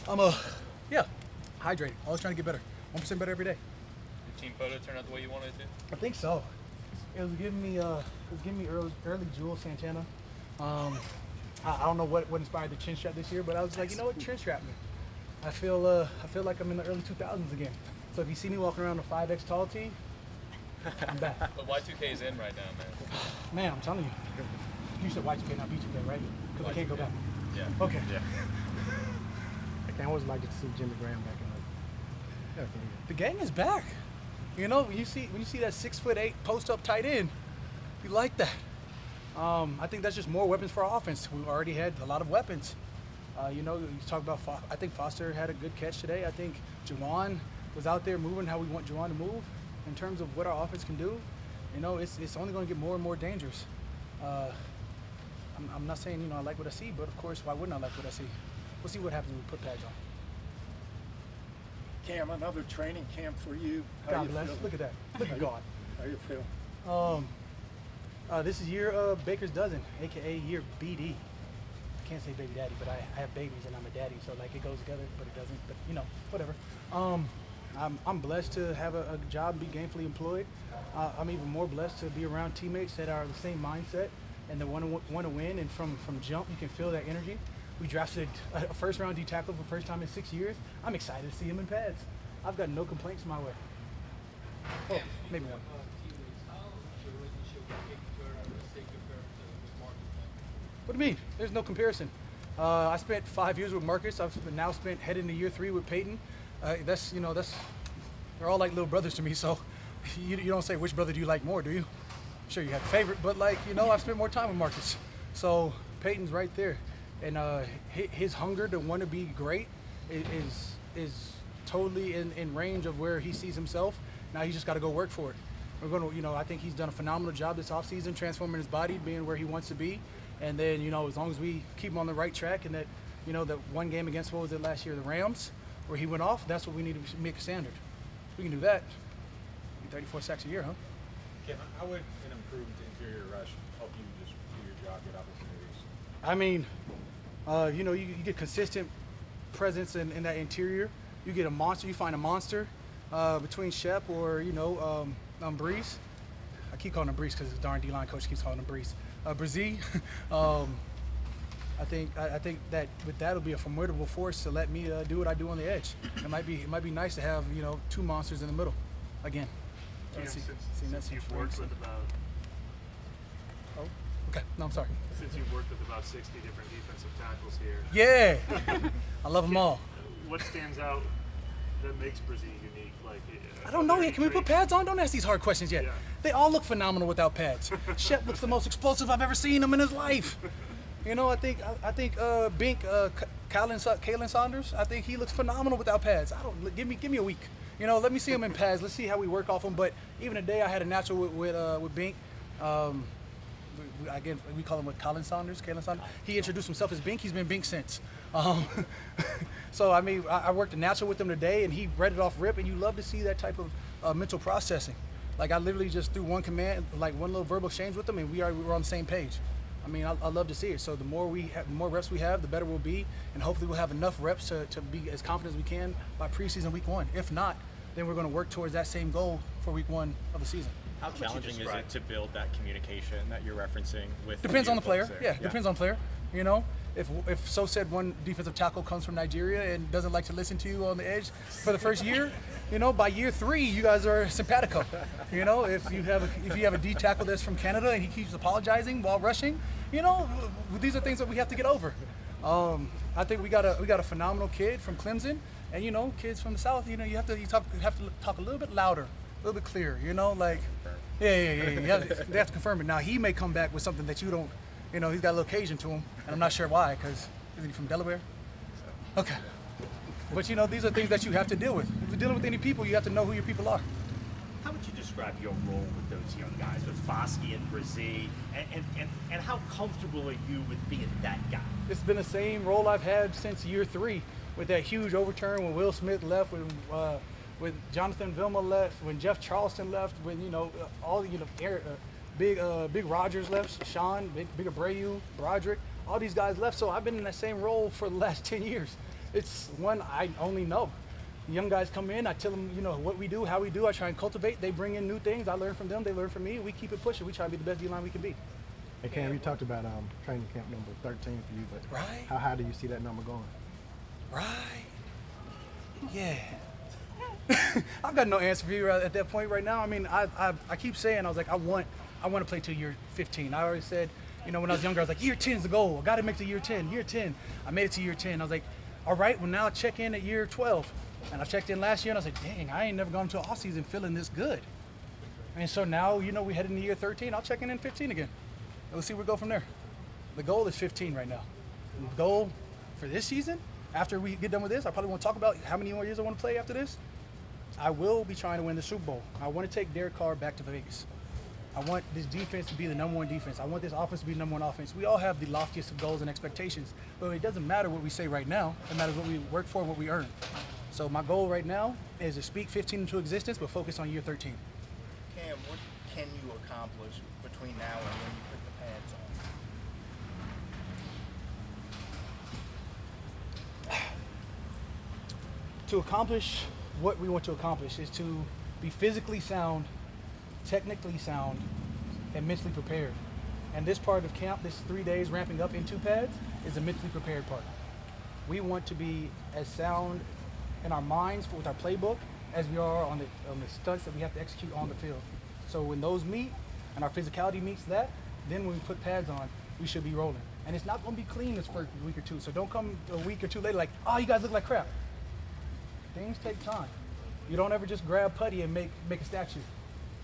I'm yeah, hydrating. Always trying to get better. 1% better every day. Your team photo turned out the way you wanted it to? I think so. It was giving me early Jewel Santana. I don't know what inspired the chin strap this year, but I was like, you know what, chin strap me. I feel like I'm in the early 2000s again. So if you see me walking around a 5X tall tee, I'm back. But Y2K is in right now, man. Man, I'm telling you. You said Y2K, not B2K, right? Because I can't go Y2K. back. Yeah. Okay. Yeah. I always like to see Jimmy Graham back in the The gang is back. You know, when you see that 6'8" post up tight end, you like that. I think that's just more weapons for our offense. We already had a lot of weapons. You know, you talk about. I think Foster had a good catch today. I think Juwan was out there moving how we want Juwan to move in terms of what our offense can do. You know, it's only going to get more and more dangerous. I'm not saying, you know, I like what I see, but of course, why wouldn't I like what I see? We'll see what happens when we put pads on. Cam, another training camp for you. How God you bless. feel? Look at that. Look at God. How you feel? This is year Baker's dozen, aka year BD. I can't say baby daddy, but I have babies and I'm a daddy, so like it goes together, but it doesn't. But you know, whatever. I'm blessed to have a job and be gainfully employed. I'm even more blessed to be around teammates that are the same mindset and that want to win. And from jump, you can feel that energy. We drafted a first-round D tackle for the first time in 6 years. I'm excited to see him in pads. I've got no complaints my way. Oh, maybe one. What do you mean? There's no comparison. I spent 5 years with Marcus. I've now spent heading to year 3 with Peyton. They're all like little brothers to me. So you don't say which brother do you like more, do you? I'm sure you have a favorite, but like, you know, I've spent more time with Marcus. So Peyton's right there. And his hunger to want to be great is totally in range of where he sees himself. Now he's just got to go work for it. We're going to, you know, I think he's done a phenomenal job this offseason transforming his body, being where he wants to be. And then, you know, as long as we keep him on the right track and that, you know, that one game against, what was it last year, the Rams, where he went off, that's what we need to make a standard. We can do that. 34 sacks a year, huh? Ken, how would an improved interior rush help you just do your job, get opportunities? I mean, you know, you get consistent presence in that interior. You get a monster. You find a monster between Shep or, you know, Brees. I keep calling him Brees because his darn D-line coach keeps calling him Brees. Brzee. I think that with that will be a formidable force to let me do what I do on the edge. It might be nice to have, you know, 2 monsters in the middle again. Cam, See- since seeing that you've seems worked very with about Okay, no, I'm sorry. since you've worked with about 60 different defensive tackles here, Yeah, I love them all. what stands out that makes Brzee unique? Like, I don't know yet. Can we put pads on? Don't ask these hard questions yet. Yeah. They all look phenomenal without pads. Shep looks the most explosive I've ever seen him in his life. You know, I think Bink, Kalen Saunders. I think he looks phenomenal without pads. Give me a week. You know, let me see him in pads. Let's see how we work off him. But even today, I had a natural with Bink. Again, we call him Kalen Saunders. He introduced himself as Bink. He's been Bink since. So I mean, I worked a natural with him today, and he read it off rip. And you love to see that type of mental processing. Like I literally just threw one command, like one little verbal exchange with him, and we were on the same page. I mean, I love to see it. So the more reps we have, the better we'll be, and hopefully we'll have enough reps to be as confident as we can by preseason week 1. If not, then we're going to work towards that same goal for week 1 of the season. How challenging is it to build that communication that you're referencing with? Depends on the player. folks Yeah, there? depends on the player. You know, if so said one defensive tackle comes from Nigeria and doesn't like to listen to you on the edge for the first year, you know, by year 3 you guys are simpatico. You know, if you have a D tackle that's from Canada and he keeps apologizing while rushing, you know, these are things that we have to get over. I think we got a phenomenal kid from Clemson, and you know, kids from the South, you know, you have to talk a little bit louder, a little bit clearer. You know, like yeah. They have to confirm it. Now he may come back with something that you don't. You know, he's got a little Cajun to him, and I'm not sure why, because isn't he from Delaware? Okay. But you know, these are things that you have to deal with. If you're dealing with any people, you have to know who your people are. How would you describe your role with those young guys, with Foskey and Brzee, and how comfortable are you with being that guy? It's been the same role I've had since year 3, with that huge overturn when Will Smith left, when Jonathan Vilma left, when Jeff Charleston left, when you know all you know Big Rogers left, Sean, Big Abreu, Roderick, all these guys left. So I've been in that same role for the last 10 years. It's one I only know. The young guys come in, I tell them, you know, what we do, how we do. I try and cultivate. They bring in new things. I learn from them. They learn from me. We keep it pushing. We try to be the best D-line we can be. Hey Cam, you talked about training camp number 13 for you, but Right. how high do you see that number going? Right. Yeah. I've got no answer for you at that point right now. I mean, I keep saying, I was like, I want to play till year 15. I already said, you know, when I was younger, I was like, year 10 is the goal. I got to make it to year 10. Year 10. I made it to year 10. I was like, all right, well, now I check in at year 12. And I checked in last year, and I was like, dang, I ain't never gone to an off-season feeling this good. And so now, you know, we head into year 13. I'll check in 15 again. And we'll see where we go from there. The goal is 15 right now. And the goal for this season, after we get done with this, I probably want to talk about how many more years I want to play after this. I will be trying to win the Super Bowl. I want to take Derek Carr back to Vegas. I want this defense to be the number one defense. I want this offense to be the number one offense. We all have the loftiest of goals and expectations, but it doesn't matter what we say right now. It matters what we work for, what we earn. So my goal right now is to speak 15 into existence, but focus on year 13. Cam, what can you accomplish between now and when you put the pads on? To accomplish what we want to accomplish is to be physically sound, technically sound, and mentally prepared. And this part of camp, this 3 days ramping up in 2 pads, is the mentally prepared part. We want to be as sound in our minds with our playbook as we are on the stunts that we have to execute on the field. So when those meet and our physicality meets that, then when we put pads on, we should be rolling. And it's not going to be clean this first week or two. So don't come a week or two later like, oh, you guys look like crap. Things take time. You don't ever just grab putty and make a statue.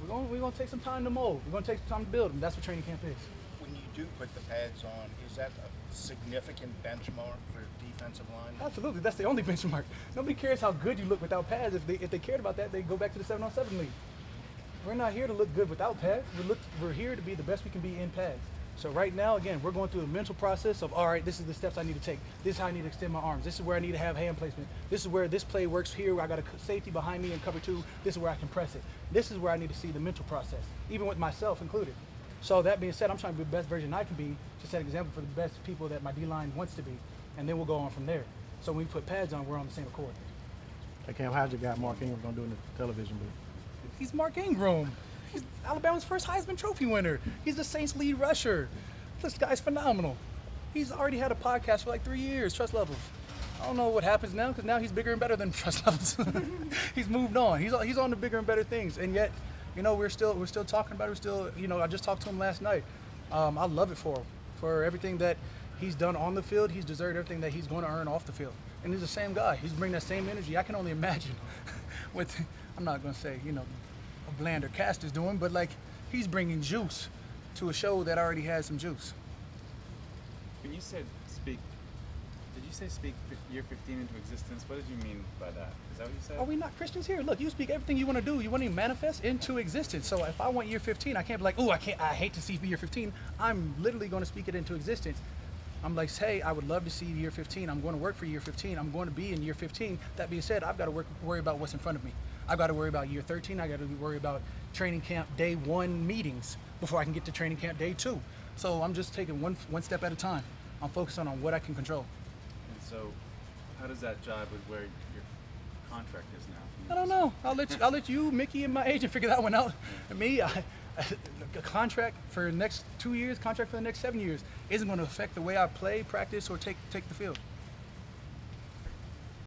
We're gonna take some time to mold. We're gonna take some time to build, and that's what training camp is. When you do put the pads on, is that a significant benchmark for defensive line? Absolutely, that's the only benchmark. Nobody cares how good you look without pads. If they cared about that, they'd go back to the 7-on-7 league. We're not here to look good without pads. We're here to be the best we can be in pads. So right now, again, we're going through a mental process of, all right, this is the steps I need to take. This is how I need to extend my arms. This is where I need to have hand placement. This is where this play works here, where I got a safety behind me in cover 2. This is where I can press it. This is where I need to see the mental process, even with myself included. So that being said, I'm trying to be the best version I can be to set an example for the best people that my D-line wants to be, and then we'll go on from there. So when we put pads on, we're on the same accord. Hey Cam, how's your guy Mark Ingram gonna do in the television booth? He's Mark Ingram. He's Alabama's first Heisman Trophy winner. He's the Saints' lead rusher. This guy's phenomenal. He's already had a podcast for like 3 years, Trust Levels. I don't know what happens now, because now he's bigger and better than Trust Levels. He's moved on. He's on to bigger and better things. And yet, you know, we're still talking about it. We're still, you know, I just talked to him last night. I love it for him, for everything that he's done on the field. He's deserved everything that he's going to earn off the field. And he's the same guy. He's bringing that same energy. I can only imagine with, I'm not going to say, you know, a Blander Cast is doing, but like he's bringing juice to a show that already has some juice. When you said speak, did you say speak year 15 into existence? What did you mean by that? Is that what you said? Are we not Christians here? Look, you speak everything you want to do. You want to manifest into existence. So if I want year 15, I can't be like, oh, I hate to see year 15. I'm literally going to speak it into existence. I'm like, hey, I would love to see year 15. I'm going to work for year 15. I'm going to be in year 15. That being said, I've got to worry about what's in front of me. I've got to worry about year 13. I got to worry about training camp day 1 meetings before I can get to training camp day 2. So I'm just taking one step at a time. I'm focusing on what I can control. And so, how does that jive with where your contract is now? I don't know. I'll let you, Mickey, and my agent figure that one out. And me, a contract for the next 2 years, contract for the next 7 years isn't going to affect the way I play, practice, or take the field.